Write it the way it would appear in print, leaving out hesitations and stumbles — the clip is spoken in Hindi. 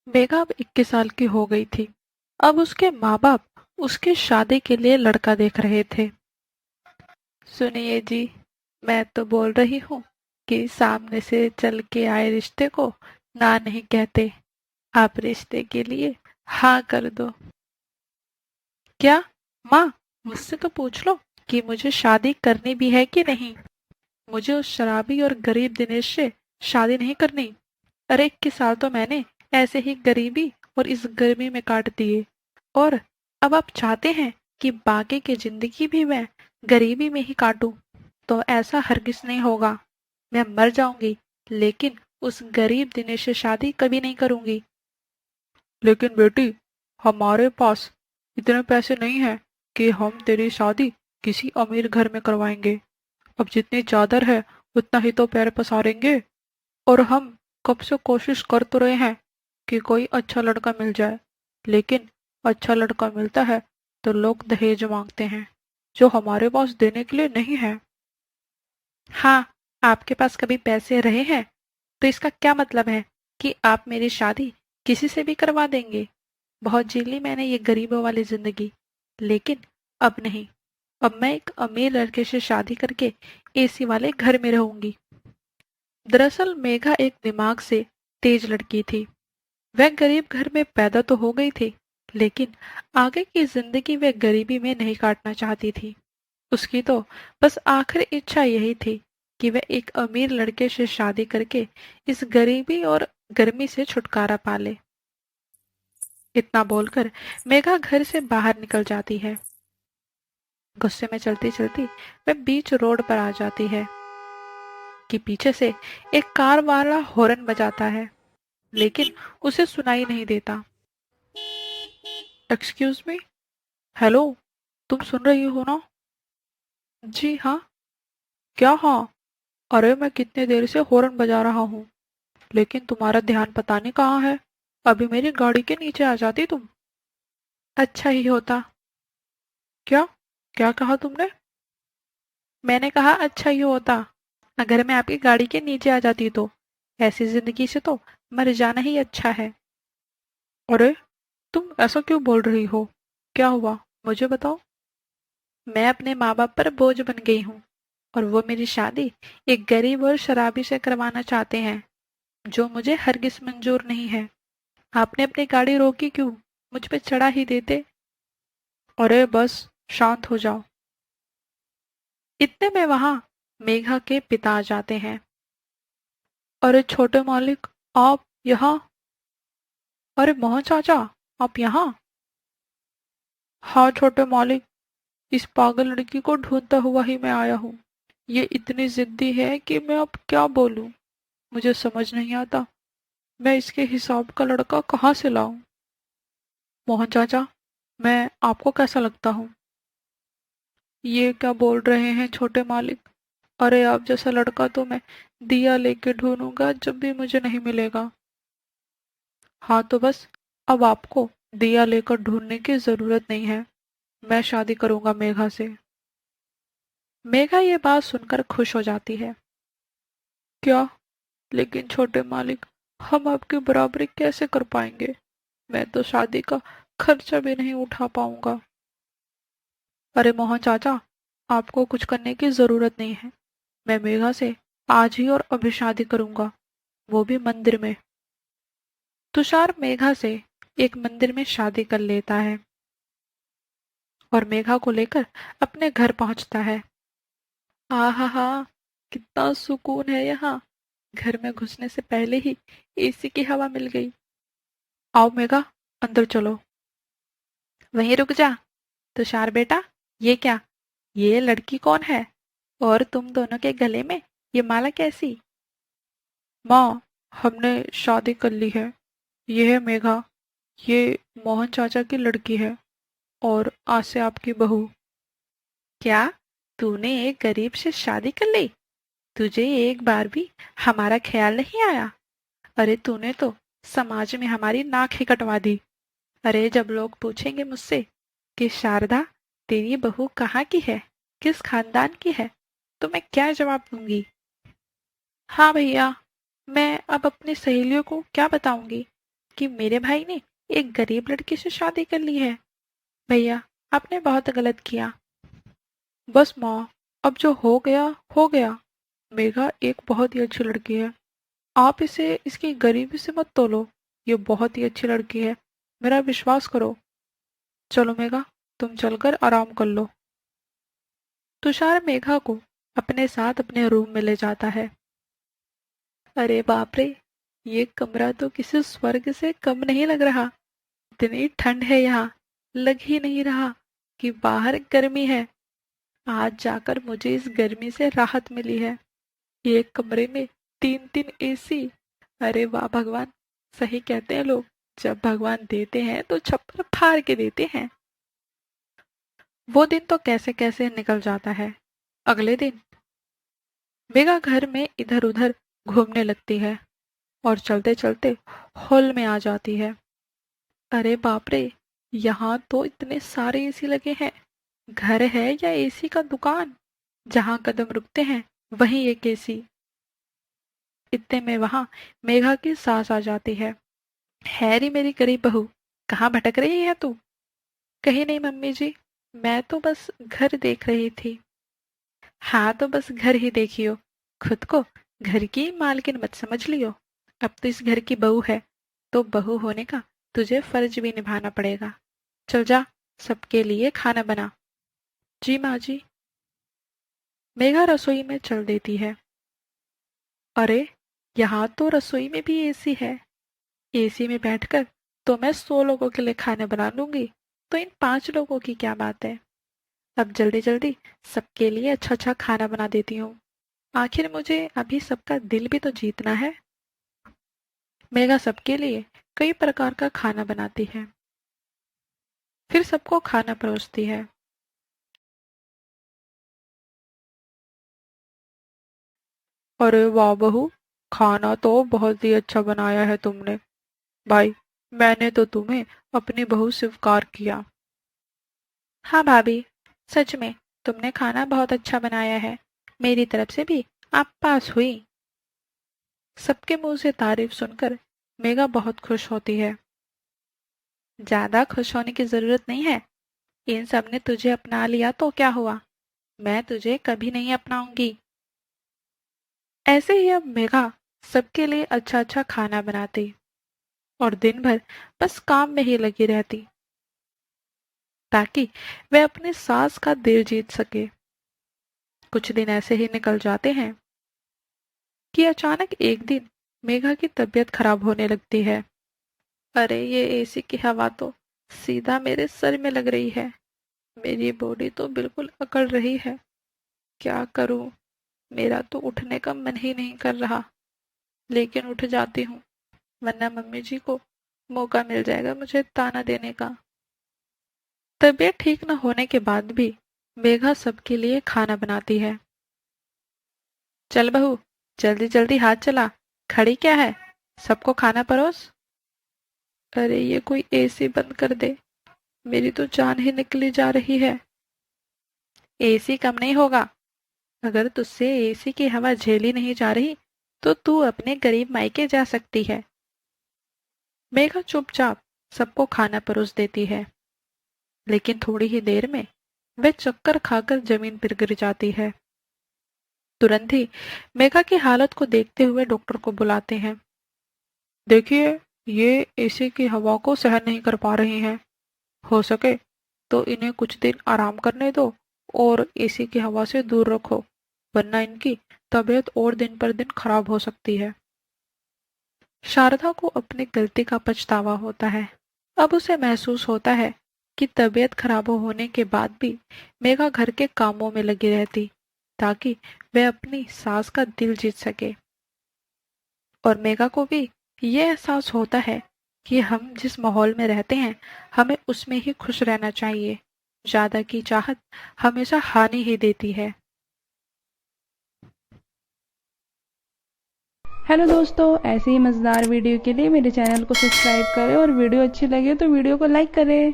मेघा अब 21 साल की हो गई थी। अब उसके माँ बाप उसकी शादी के लिए लड़का देख रहे थे। सुनिए जी, मैं तो बोल रही हूँ कि सामने से चल के आए रिश्ते को ना नहीं कहते। आप रिश्ते के लिए हाँ कर दो। क्या? माँ, मुझसे तो पूछ लो कि मुझे शादी करनी भी है कि नहीं। मुझे उस शराबी और गरीब दिनेश से शादी नहीं करनी। अरे 21 साल तो मैंने ऐसे ही गरीबी और इस गर्मी में काट दिए, और अब आप चाहते हैं कि बाकी की जिंदगी भी मैं गरीबी में ही काटूं। तो ऐसा हरगिज नहीं होगा। मैं मर जाऊंगी, लेकिन उस गरीब दिनेश से शादी कभी नहीं करूंगी। लेकिन बेटी, हमारे पास इतने पैसे नहीं हैं कि हम तेरी शादी किसी अमीर घर में करवाएंगे। अब जितनी चादर है उतना ही तो पैर पसारेंगे। और हम कब से कोशिश कर तो रहे हैं कि कोई अच्छा लड़का मिल जाए, लेकिन अच्छा लड़का मिलता है तो लोग दहेज मांगते हैं, जो हमारे पास देने के लिए नहीं है। हाँ, आपके पास कभी पैसे रहे हैं तो इसका क्या मतलब है कि आप मेरी शादी किसी से भी करवा देंगे। बहुत जी ली मैंने ये गरीबों वाली जिंदगी, लेकिन अब नहीं। अब मैं एक अमीर लड़के से शादी करके एसी वाले घर में रहूंगी। दरअसल मेघा एक दिमाग से तेज लड़की थी। वह गरीब घर में पैदा तो हो गई थी, लेकिन आगे की जिंदगी वह गरीबी में नहीं काटना चाहती थी। उसकी तो बस आखिरी इच्छा यही थी कि वह एक अमीर लड़के से शादी करके इस गरीबी और गर्मी से छुटकारा पाले। इतना बोलकर मेघा घर से बाहर निकल जाती है। गुस्से में चलती चलती वह बीच रोड पर आ जाती है कि पीछे से एक कार वाला हॉर्न बजाता है, लेकिन उसे सुनाई नहीं देता। एक्सक्यूज मी, हेलो, तुम सुन रही हो ना? जी हाँ। क्या हाँ? अरे मैं कितने देर से हॉर्न बजा रहा हूँ, लेकिन तुम्हारा ध्यान पता नहीं कहाँ है। अभी मेरी गाड़ी के नीचे आ जाती तुम। अच्छा ही होता। क्या? क्या कहा तुमने? मैंने कहा अच्छा ही होता अगर मैं आपकी गाड़ी के नीचे आ जाती तो। ऐसी जिंदगी से तो मर जाना ही अच्छा है। अरे, तुम ऐसा क्यों बोल रही हो? क्या हुआ, मुझे बताओ। मैं अपने माँ बाप पर बोझ बन गई हूँ, और वो मेरी शादी एक गरीब और शराबी से करवाना चाहते हैं, जो मुझे हरगिज मंजूर नहीं है। आपने अपनी गाड़ी रोकी क्यों? मुझ पे चढ़ा ही देते। अरे बस, शांत हो जाओ। इतने में वहां मेघा के पिता आ जाते हैं। अरे छोटे मालिक, आप यहाँ? अरे मोहन चाचा, आप यहाँ? हाँ छोटे मालिक, इस पागल लड़की को ढूंढता हुआ ही मैं आया हूँ। ये इतनी जिद्दी है कि मैं अब क्या बोलूँ। मुझे समझ नहीं आता, मैं इसके हिसाब का लड़का कहाँ से लाऊं। मोहन चाचा, मैं आपको कैसा लगता हूँ? ये क्या बोल रहे हैं छोटे मालिक? अरे आप जैसा लड़का तो मैं दिया लेके ढूंढूंगा जब भी मुझे नहीं मिलेगा। हाँ तो बस, अब आपको दिया लेकर ढूंढने की जरूरत नहीं है। मैं शादी करूंगा मेघा से। मेघा ये बात सुनकर खुश हो जाती है। क्या? लेकिन छोटे मालिक, हम आपकी बराबरी कैसे कर पाएंगे? मैं तो शादी का खर्चा भी नहीं उठा पाऊंगा। अरे मोहन चाचा, आपको कुछ करने की जरूरत नहीं है। मैं मेघा से आज ही और अभी शादी करूंगा, वो भी मंदिर में। तुषार मेघा से एक मंदिर में शादी कर लेता है और मेघा को लेकर अपने घर पहुंचता है। आहा हा, कितना सुकून है यहाँ। घर में घुसने से पहले ही एसी की हवा मिल गई। आओ मेघा, अंदर चलो। वहीं रुक जा। तुषार बेटा, ये क्या? ये लड़की कौन है? और तुम दोनों के गले में ये माला कैसी? माँ, हमने शादी कर ली है। ये है मेघा, ये मोहन चाचा की लड़की है, और आज से आपकी बहू। क्या? तूने एक गरीब से शादी कर ली? तुझे एक बार भी हमारा ख्याल नहीं आया? अरे तूने तो समाज में हमारी नाक ही कटवा दी। अरे जब लोग पूछेंगे मुझसे कि शारदा, तेरी बहू कहाँ की है, किस खानदान की है, तो मैं क्या जवाब दूंगी? हाँ भैया, मैं अब अपनी सहेलियों को क्या बताऊंगी कि मेरे भाई ने एक गरीब लड़की से शादी कर ली है। भैया, आपने बहुत गलत किया। बस माँ, अब जो हो गया हो गया। मेघा एक बहुत ही अच्छी लड़की है। आप इसे इसकी गरीबी से मत तोलो। ये बहुत ही अच्छी लड़की है, मेरा विश्वास करो। चलो मेघा, तुम चलकर आराम कर लो। तुषार मेघा को अपने साथ अपने रूम में ले जाता है। अरे बाप रे, ये कमरा तो किसी स्वर्ग से कम नहीं लग रहा। इतनी ठंड है यहाँ, लग ही नहीं रहा कि बाहर गर्मी है। आज जाकर मुझे इस गर्मी से राहत मिली है। एक कमरे में 3-3 एसी। अरे वाह भगवान, सही कहते हैं लोग, जब भगवान देते हैं तो छप्पर फाड़ के देते हैं। वो दिन तो कैसे कैसे निकल जाता है। अगले दिन मेघा घर में इधर उधर घूमने लगती है और चलते चलते हॉल में आ जाती है। अरे बाप रे, यहाँ तो इतने सारे एसी लगे हैं। घर है या एसी का दुकान? जहाँ कदम रुकते हैं वहीं एक एसी। इतने में वहां मेघा की सास आ जाती है। हैरी मेरी गरीब बहू, कहाँ भटक रही है तू? कहीं नहीं मम्मी जी, मैं तो बस घर देख रही थी। हाँ तो बस घर ही देखियो, खुद को घर की मालकिन मत समझ लियो। अब तो इस घर की बहू है, तो बहू होने का तुझे फर्ज भी निभाना पड़ेगा। चल जा, सबके लिए खाना बना। जी माँ जी। मेघा रसोई में चल देती है। अरे, यहाँ तो रसोई में भी एसी है। एसी में बैठकर तो मैं 100 लोगों के लिए खाने बना लूंगी, तो इन 5 लोगों की क्या बात है। अब जल्दी जल्दी सबके लिए अच्छा अच्छा खाना बना देती हूँ। आखिर मुझे अभी सबका दिल भी तो जीतना है। मेघा सबके लिए कई प्रकार का खाना बनाती है, फिर सबको खाना परोसती है। अरे वाह बहू, खाना तो बहुत ही अच्छा बनाया है तुमने। भाई, मैंने तो तुम्हें अपनी बहू स्वीकार किया। हाँ भाभी, सच में तुमने खाना बहुत अच्छा बनाया है। मेरी तरफ से भी आप पास हुई। सबके मुंह से तारीफ सुनकर मेघा बहुत खुश होती है। ज्यादा खुश होने की जरूरत नहीं है। इन सब ने तुझे अपना लिया तो क्या हुआ, मैं तुझे कभी नहीं अपनाऊंगी। ऐसे ही अब मेघा सबके लिए अच्छा अच्छा खाना बनाती और दिन भर बस काम में ही लगी रहती, ताकि वह अपनी सास का दिल जीत सके। कुछ दिन ऐसे ही निकल जाते हैं कि अचानक एक दिन मेघा की तबीयत खराब होने लगती है। अरे ये एसी की हवा तो सीधा मेरे सर में लग रही है। मेरी बॉडी तो बिल्कुल अकड़ रही है। क्या करूं? मेरा तो उठने का मन ही नहीं कर रहा, लेकिन उठ जाती हूँ, वरना मम्मी जी को मौका मिल जाएगा मुझे ताना देने का। तबीयत ठीक न होने के बाद भी मेघा सबके लिए खाना बनाती है। चल बहू, जल्दी जल्दी हाथ चला, खड़ी क्या है, सबको खाना परोस। अरे ये कोई एसी बंद कर दे, मेरी तो जान ही निकली जा रही है। एसी कम नहीं होगा। अगर तुझसे एसी की हवा झेली नहीं जा रही तो तू अपने गरीब मायके जा सकती है। मेघा चुपचाप सबको खाना परोस देती है, लेकिन थोड़ी ही देर में वह चक्कर खाकर जमीन पर गिर जाती है। तुरंत ही मेघा की हालत को देखते हुए डॉक्टर को बुलाते हैं। देखिए, ये एसी की हवा को सहन नहीं कर पा रही हैं। हो सके तो इन्हें कुछ दिन आराम करने दो और एसी की हवा से दूर रखो, वरना इनकी तबीयत और दिन पर दिन खराब हो सकती है। शारदा को अपनी गलती का पछतावा होता है। अब उसे महसूस होता है कि तबीयत खराब होने के बाद भी मेघा घर के कामों में लगी रहती, ताकि वह अपनी सास का दिल जीत सके। और मेघा को भी ये एहसास होता है कि हम जिस माहौल में रहते हैं हमें उसमें ही खुश रहना चाहिए। ज्यादा की चाहत हमेशा हानि ही देती है। हेलो दोस्तों, ऐसे ही मज़ेदार वीडियो के लिए मेरे चैनल को सब्सक्राइब करें और वीडियो अच्छी लगे तो वीडियो को लाइक करें।